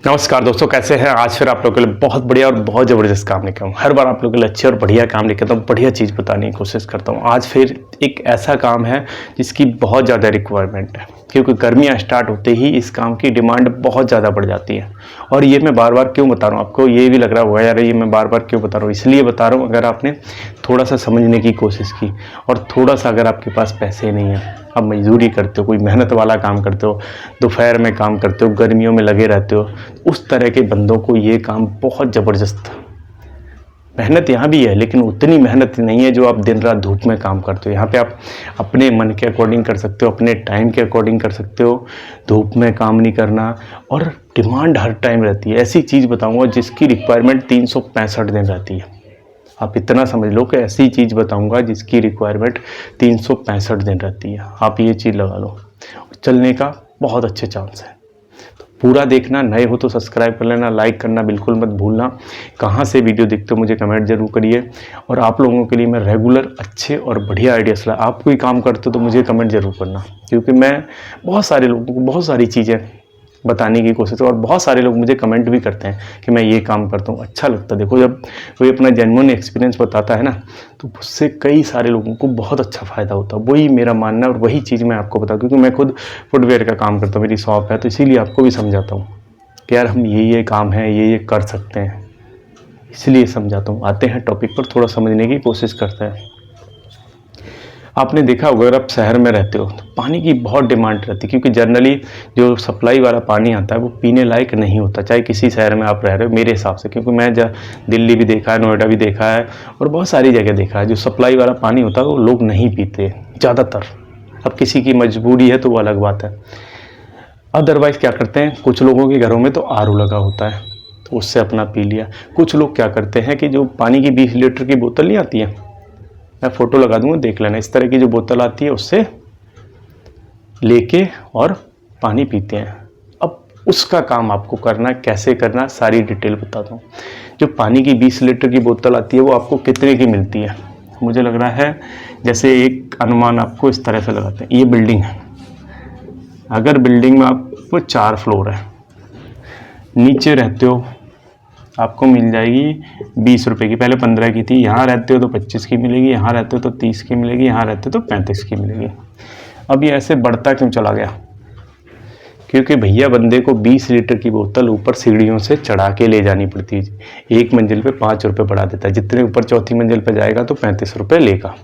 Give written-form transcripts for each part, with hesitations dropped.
नमस्कार दोस्तों, कैसे हैं। आज फिर आप लोगों के लिए बहुत बढ़िया और बहुत ज़बरदस्त काम लेकर आऊँ। हर बार आप लोगों के लिए अच्छे और बढ़िया काम लेकर आता हूँ, बढ़िया चीज़ बताने की कोशिश करता हूँ। आज फिर एक ऐसा काम है जिसकी बहुत ज़्यादा रिक्वायरमेंट है, क्योंकि गर्मियाँ स्टार्ट होते ही इस काम की डिमांड बहुत ज़्यादा बढ़ जाती है। और ये मैं बार बार क्यों बता रहा हूँ, आपको ये भी लग रहा होगा यार ये मैं बार बार क्यों बता रहा हूँ। इसलिए बता रहा हूँ, अगर आपने थोड़ा सा समझने की कोशिश की और थोड़ा सा अगर आपके पास पैसे नहीं हैं, आप मजदूरी करते हो, कोई मेहनत वाला काम करते हो, दोपहर में काम करते हो, गर्मियों में लगे रहते हो, उस तरह के बंदों को ये काम बहुत ज़बरदस्त। मेहनत यहाँ भी है, लेकिन उतनी मेहनत नहीं है जो आप दिन रात धूप में काम करते हो। यहाँ पे आप अपने मन के अकॉर्डिंग कर सकते हो, अपने टाइम के अकॉर्डिंग कर सकते हो। धूप में काम नहीं करना, और डिमांड हर टाइम रहती है। ऐसी चीज़ बताऊँगा जिसकी रिक्वायरमेंट 365 दिन रहती है। आप इतना समझ लो कि ऐसी चीज़ बताऊंगा जिसकी रिक्वायरमेंट 365 दिन रहती है। आप ये चीज़ लगा लो, चलने का बहुत अच्छे चांस है। तो पूरा देखना, नए हो तो सब्सक्राइब कर लेना, लाइक करना बिल्कुल मत भूलना। कहाँ से वीडियो देखते हो मुझे कमेंट जरूर करिए। और आप लोगों के लिए मैं रेगुलर अच्छे और बढ़िया आइडियाज़ ला, आप कोई काम करते हो तो मुझे कमेंट जरूर करना, क्योंकि मैं बहुत सारे लोगों को बहुत सारी चीज़ें बताने की कोशिश, और बहुत सारे लोग मुझे कमेंट भी करते हैं कि मैं ये काम करता हूँ। अच्छा लगता है। देखो, जब कोई अपना जेन्युइन एक्सपीरियंस बताता है ना, तो उससे कई सारे लोगों को बहुत अच्छा फ़ायदा होता है। वही मेरा मानना है और वही चीज़ मैं आपको बताऊँ, क्योंकि मैं खुद फुटवेयर का काम करता हूँ, मेरी शॉप है, तो इसीलिए आपको भी समझाता हूँ कि यार हम ये काम है, ये कर सकते हैं, इसलिए समझाता हूँ। आते हैं टॉपिक पर, थोड़ा समझने की कोशिश करते हैं। आपने देखा होगा, अगर आप शहर में रहते हो तो पानी की बहुत डिमांड रहती है, क्योंकि जनरली जो सप्लाई वाला पानी आता है वो पीने लायक नहीं होता, चाहे किसी शहर में आप रह रहे हो। मेरे हिसाब से, क्योंकि मैं दिल्ली भी देखा है, नोएडा भी देखा है, और बहुत सारी जगह देखा है, जो सप्लाई वाला पानी होता है वो लोग नहीं पीते ज़्यादातर। अब किसी की मजबूरी है तो वो अलग बात है। अदरवाइज़ क्या करते हैं, कुछ लोगों के घरों में तो आरओ लगा होता है, तो उससे अपना पी लिया। कुछ लोग क्या करते हैं कि जो पानी की 20 लीटर की बोतल नहीं आती है, मैं फ़ोटो लगा दूंगा, देख लेना। इस तरह की जो बोतल आती है उससे लेके और पानी पीते हैं। अब उसका काम आपको करना, कैसे करना, सारी डिटेल बताता हूँ। जो पानी की 20 लीटर की बोतल आती है वो आपको कितने की मिलती है, मुझे लग रहा है जैसे एक अनुमान आपको इस तरह से लगाते हैं। ये बिल्डिंग है, अगर बिल्डिंग में आपको 4 फ्लोर है, नीचे रहते हो, आपको मिल जाएगी 20 रुपये की। पहले 15 की थी। यहाँ रहते हो तो 25 की मिलेगी, यहाँ रहते हो तो 30 की मिलेगी, यहाँ रहते हो तो 35 की मिलेगी। अब ये ऐसे बढ़ता क्यों चला गया, क्योंकि भैया बंदे को 20 लीटर की बोतल ऊपर सीढ़ियों से चढ़ा के ले जानी पड़ती है। एक मंजिल पे 5 रुपये बढ़ा देता है, जितने ऊपर चौथी मंजिल पे जाएगा तो 35 रुपये लेगा।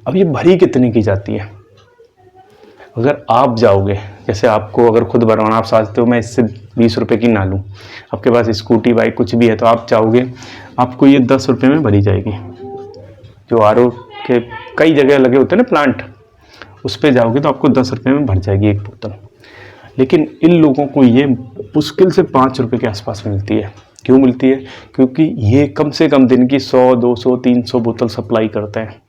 अब ये भरी कितने की जाती है। अगर आप जाओगे, जैसे आपको अगर खुद बनवाना, आप सोचते हो मैं इससे 20 रुपये की ना लूँ, आपके पास स्कूटी बाइक कुछ भी है, तो आप चाहोगे आपको ये 10 रुपये में भरी जाएगी। जो आरओ के कई जगह लगे होते हैं ना प्लांट, उस पर जाओगे तो आपको 10 रुपये में भर जाएगी एक बोतल। लेकिन इन लोगों को ये मुश्किल से 5 रुपये के आसपास मिलती है। क्यों मिलती है, क्योंकि ये कम से कम दिन की 100, 200, 300 बोतल सप्लाई करते हैं।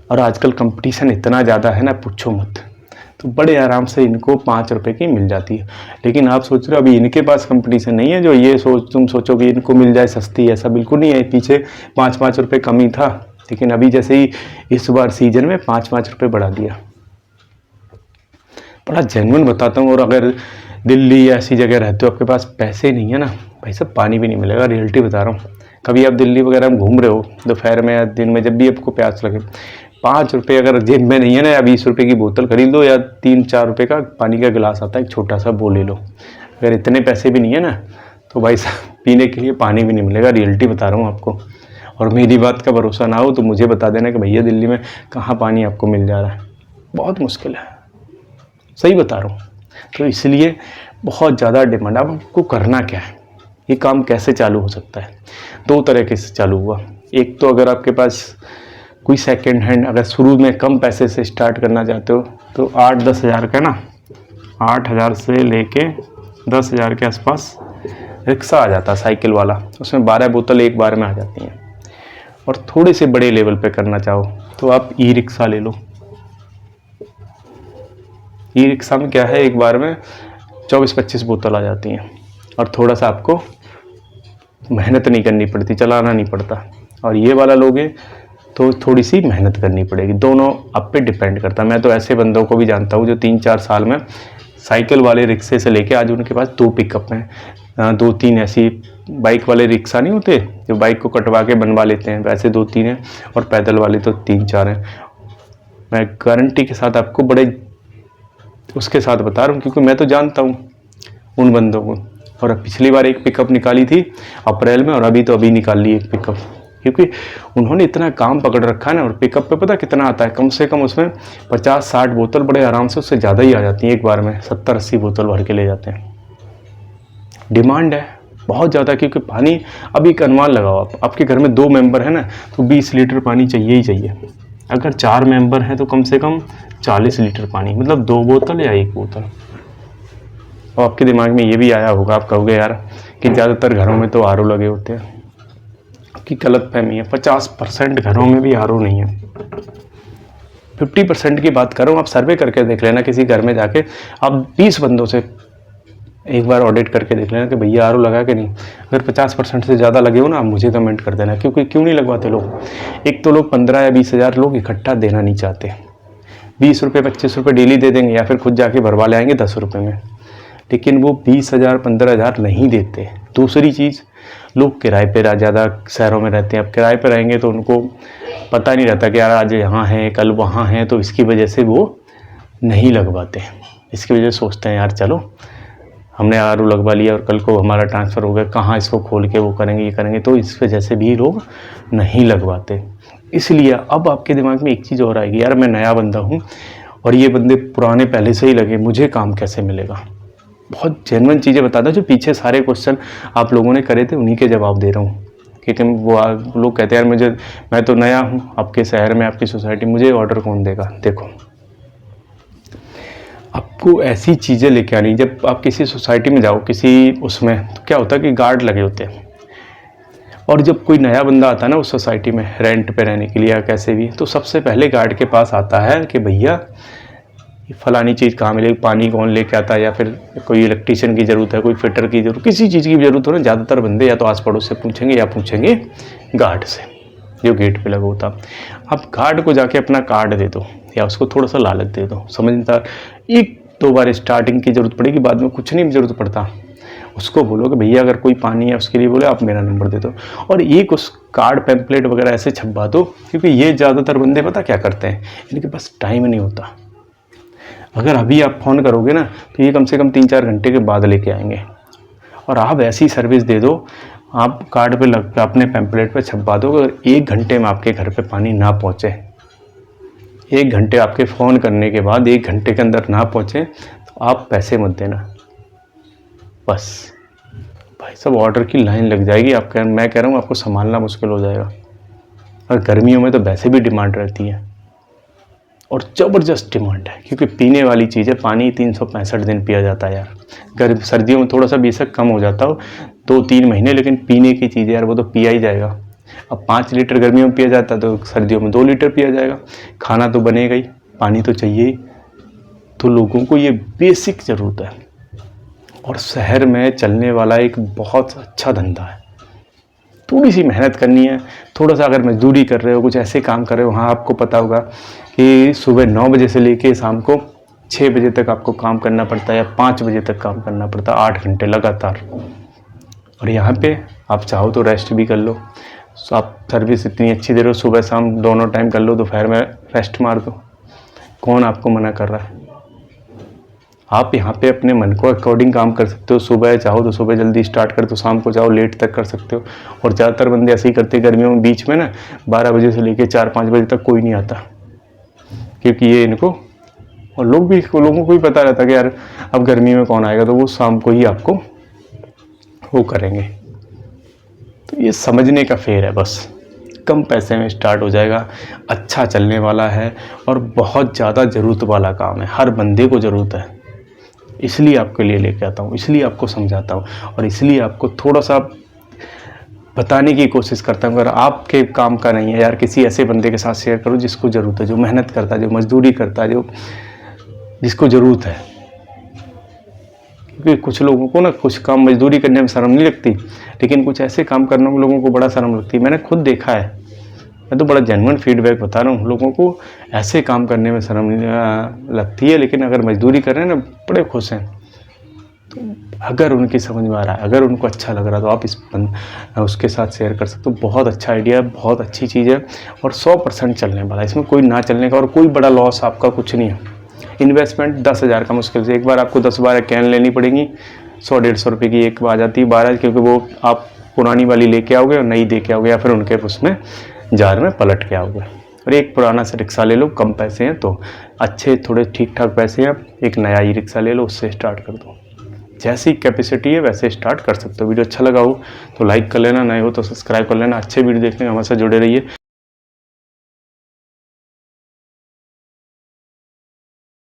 और आजकल कंपटीशन इतना ज़्यादा है ना, पूछो मत। तो बड़े आराम से इनको 5 रुपये की मिल जाती है। लेकिन आप सोच रहे हो अभी इनके पास कंपटीशन नहीं है, जो ये तुम सोचो कि इनको मिल जाए सस्ती, ऐसा बिल्कुल नहीं है। पीछे 5-5 रुपये कम ही था, लेकिन अभी जैसे ही इस बार सीजन में 5-5 रुपये बढ़ा दिया। बड़ा जेन्युइन बताता हूँ। और अगर दिल्ली ऐसी जगह रहते हो, आपके पास पैसे नहीं है ना भाई साहब, पानी भी नहीं मिलेगा। रियलिटी बता रहा हूँ। कभी आप दिल्ली वगैरह में घूम रहे हो दोपहर में या दिन में, जब भी आपको प्यास लगे, 5 रुपये अगर जेब में नहीं है ना, या 20 रुपये की बोतल खरीद लो, या 3-4 रुपये का पानी का गिलास आता है एक छोटा सा, वो ले लो। अगर इतने पैसे भी नहीं है ना, तो भाई साहब पीने के लिए पानी भी नहीं मिलेगा। रियलिटी बता रहा हूँ आपको। और मेरी बात का भरोसा ना हो तो मुझे बता देना कि भैया दिल्ली में कहाँ पानी आपको मिल जा रहा है। बहुत मुश्किल है, सही बता रहा हूँ। तो इसलिए बहुत ज़्यादा डिमांड। अब आपको करना क्या है, ये काम कैसे चालू हो सकता है। 2 तरीके से चालू हुआ। एक तो अगर आपके पास कोई सेकेंड हैंड, अगर शुरू में कम पैसे से स्टार्ट करना चाहते हो, तो 8-10 हज़ार का ना, 8 हज़ार से लेके 10 हज़ार के आसपास रिक्शा आ जाता है, साइकिल वाला। उसमें 12 बोतल एक बार में आ जाती हैं। और थोड़े से बड़े लेवल पे करना चाहो तो आप ई रिक्शा ले लो। ई रिक्शा में क्या है, एक बार में 24-25 बोतल आ जाती हैं, और थोड़ा सा आपको मेहनत नहीं करनी पड़ती, चलाना नहीं पड़ता। और ये वाला लोगे तो थोड़ी सी मेहनत करनी पड़ेगी। दोनों आप पे डिपेंड करता है। मैं तो ऐसे बंदों को भी जानता हूँ जो 3-4 साल में साइकिल वाले रिक्शे से लेके आज उनके पास 2 पिकअप हैं, 2-3 ऐसी बाइक वाले रिक्शा नहीं होते जो बाइक को कटवा के बनवा लेते हैं, वैसे 2-3 हैं, और पैदल वाले तो 3-4 हैं। मैं गारंटी के साथ आपको बड़े उसके साथ बता रहा हूँ, क्योंकि मैं तो जानता हूँ उन बंदों को। और अब पिछली बार एक पिकअप निकाली थी अप्रैल में, और अभी निकाल ली एक पिकअप, क्योंकि उन्होंने इतना काम पकड़ रखा है ना। और पिकअप पे पता कितना आता है, कम से कम उसमें 50-60 बोतल बड़े आराम से, उससे ज़्यादा ही आ जाती हैं एक बार में, 70-80 बोतल भर के ले जाते हैं। डिमांड है बहुत ज़्यादा, क्योंकि पानी, अब एक अनुमान लगाओ आप, आपके घर में 2 मेंबर है ना, तो 20 लीटर पानी चाहिए ही चाहिए। अगर 4 मेंबर हैं तो कम से कम 40 लीटर पानी, मतलब 2 बोतल या 1 बोतल। और आपके दिमाग में ये भी आया होगा, आप कहोगे यार कि ज़्यादातर घरों में तो आरओ लगे होते हैं। आपकी गलतफहमी है, 50% घरों में भी आरओ नहीं है। 50% की बात करूँ, आप सर्वे करके देख लेना किसी घर में जाके, आप 20 बंदों से एक बार ऑडिट करके देख लेना कि भैया आरओ लगा के नहीं। अगर 50% से ज़्यादा लगे हो ना, आप मुझे कमेंट कर देना, क्योंकि क्यों नहीं लगवाते लोग। एक तो लोग 15 या 20 हज़ार लोग इकट्ठा देना नहीं चाहते, 20 रुपये 25 रुपये डेली दे देंगे, या फिर खुद जाके भरवा ले आएंगे 10 रुपये में, लेकिन वो 20 हज़ार 15 हज़ार नहीं देते। दूसरी चीज़, लोग किराए पे ज़्यादा शहरों में रहते हैं। अब किराए पे रहेंगे तो उनको पता नहीं रहता कि यार आज यहाँ हैं कल वहाँ हैं, तो इसकी वजह से वो नहीं लगवाते। इसकी वजह से सोचते हैं यार चलो हमने आरओ लगवा लिया और कल को हमारा ट्रांसफ़र हो गया, कहाँ इसको खोल के वो करेंगे, ये करेंगे, तो इस वजह से भी लोग नहीं लगवाते। इसलिए अब आपके दिमाग में एक चीज़ और आएगी, यार मैं नया बंदा हूँ और ये बंदे पुराने पहले से ही लगे, मुझे काम कैसे मिलेगा। बहुत जेन्युइन चीज़ें बताता हूँ, जो पीछे सारे क्वेश्चन आप लोगों ने करे थे उन्हीं के जवाब दे रहा हूँ। क्योंकि वो लोग कहते हैं यार मैं तो नया हूँ आपके शहर में, आपकी सोसाइटी, मुझे ऑर्डर कौन देगा। देखो, आपको ऐसी चीज़ें लेके आनी, जब आप किसी सोसाइटी में जाओ किसी उसमें, तो क्या होता है कि गार्ड लगे होते हैं, और जब कोई नया बंदा आता है ना उस सोसाइटी में रेंट पे रहने के लिए या कैसे भी, तो सबसे पहले गार्ड के पास आता है कि भैया फलानी चीज़ कहाँ मिलेगी, पानी कौन लेके आता है, या फिर कोई इलेक्ट्रीशियन की ज़रूरत है, कोई फिटर की ज़रूरत, किसी चीज़ की ज़रूरत हो ना, ज़्यादातर बंदे या तो आस पड़ोस से पूछेंगे या पूछेंगे गार्ड से जो गेट पे लगा होता। आप गार्ड को जाके अपना कार्ड दे दो या उसको थोड़ा सा लालच दे दो, समझदार। 1-2 बार स्टार्टिंग की ज़रूरत पड़ेगी, बाद में कुछ नहीं ज़रूरत पड़ता। उसको बोलो कि भैया अगर कोई पानी है उसके लिए बोले आप मेरा नंबर दे दो, और एक उस कार्ड पैम्पलेट वगैरह ऐसे छपवा दो, क्योंकि ये ज़्यादातर बंदे पता क्या करते हैं, इनके पास टाइम नहीं होता। अगर अभी आप फ़ोन करोगे ना तो ये कम से कम 3-4 घंटे के बाद लेके आएंगे। और आप ऐसी सर्विस दे दो, आप कार्ड पे लग अपने पैम्पलेट पे छपवा दो, अगर 1 घंटे में आपके घर पे पानी ना पहुँचे, 1 घंटे आपके फ़ोन करने के बाद 1 घंटे के अंदर ना पहुँचे, तो आप पैसे मत देना। बस भाई सब ऑर्डर की लाइन लग जाएगी, मैं कह रहा हूँ आपको संभालना मुश्किल हो जाएगा। और गर्मियों में तो वैसे भी डिमांड रहती है, और ज़बरदस्त डिमांड है, क्योंकि पीने वाली चीज़ है, पानी 365 दिन पिया जाता है यार। सर्दियों में थोड़ा सा बेशक कम हो जाता हो 2-3 महीने, लेकिन पीने की चीज़ है यार, वो तो पिया ही जाएगा। अब 5 लीटर गर्मियों में पिया जाता है तो सर्दियों में 2 लीटर पिया जाएगा। खाना तो बनेगा ही, पानी तो चाहिए ही। तो लोगों को ये बेसिक ज़रूरत है, और शहर में चलने वाला एक बहुत अच्छा धंधा है। थोड़ी सी मेहनत करनी है, थोड़ा सा अगर मजदूरी कर रहे हो, कुछ ऐसे काम कर रहे हो, हाँ आपको पता होगा कि सुबह 9 बजे से लेके शाम को 6 बजे तक आपको काम करना पड़ता है, या 5 बजे तक काम करना पड़ता है, 8 घंटे लगातार। और यहाँ पे आप चाहो तो रेस्ट भी कर लो। तो आप सर्विस इतनी अच्छी दे रहे हो, सुबह शाम दोनों टाइम कर लो, दोपहर में रेस्ट मार दो, कौन आपको मना कर रहा है। आप यहाँ पे अपने मन को अकॉर्डिंग काम कर सकते हो। सुबह चाहो तो सुबह जल्दी स्टार्ट कर दो, शाम को चाहो लेट तक कर सकते हो। और ज़्यादातर बंदे ऐसे ही करते हैं गर्मियों में, बीच में ना 12 बजे से लेके 4-5 बजे तक कोई नहीं आता, क्योंकि ये इनको, और लोगों को भी पता रहता है कि यार अब गर्मी में कौन आएगा, तो वो शाम को ही आपको वो करेंगे। तो ये समझने का फेर है बस। कम पैसे में स्टार्ट हो जाएगा, अच्छा चलने वाला है, और बहुत ज़्यादा ज़रूरत वाला काम है, हर बंदे को ज़रूरत है। इसलिए आपके लिए लेके आता हूँ, इसलिए आपको समझाता हूँ, और इसलिए आपको थोड़ा सा बताने की कोशिश करता हूँ। अगर आपके काम का नहीं है यार, किसी ऐसे बंदे के साथ शेयर करो जिसको ज़रूरत है, जो मेहनत करता है, जो मजदूरी करता है, जिसको ज़रूरत है। क्योंकि कुछ लोगों को ना कुछ काम मजदूरी करने में शर्म नहीं लगती, लेकिन कुछ ऐसे काम करने में लोगों को बड़ा शर्म लगती है। मैंने खुद देखा है, मैं तो बड़ा जेन्युइन फीडबैक बता रहा हूँ। लोगों को ऐसे काम करने में शर्म लगती है, लेकिन अगर मजदूरी कर रहे हैं ना, बड़े खुश हैं। तो अगर उनकी समझ में आ रहा है, अगर उनको अच्छा लग रहा है, तो आप उसके साथ शेयर कर सकते हो। बहुत अच्छा आइडिया है, बहुत अच्छी चीज़ है और 100% चलने वाला है। इसमें कोई ना चलने का और कोई बड़ा लॉस आपका कुछ नहीं है। इन्वेस्टमेंट 10,000 का मुश्किल से, एक बार आपको 10-12 कैन लेनी पड़ेगी, 100-150 रुपये की एक आ जाती है 12, क्योंकि वो आप पुरानी वाली लेके आओगे और नई दे के आओगे, या फिर उनके उसमें जार में पलट के आओगे। और एक पुराना सा रिक्शा ले लो, कम पैसे हैं तो अच्छे थोड़े ठीक ठाक पैसे हैं, एक नया ही रिक्शा ले लो, उससे स्टार्ट कर दो। जैसी कैपेसिटी है वैसे स्टार्ट कर सकते हो। वीडियो अच्छा लगा हो तो लाइक कर लेना, नए हो तो सब्सक्राइब कर लेना। अच्छे वीडियो देखने हमारे साथ जुड़े रहिए।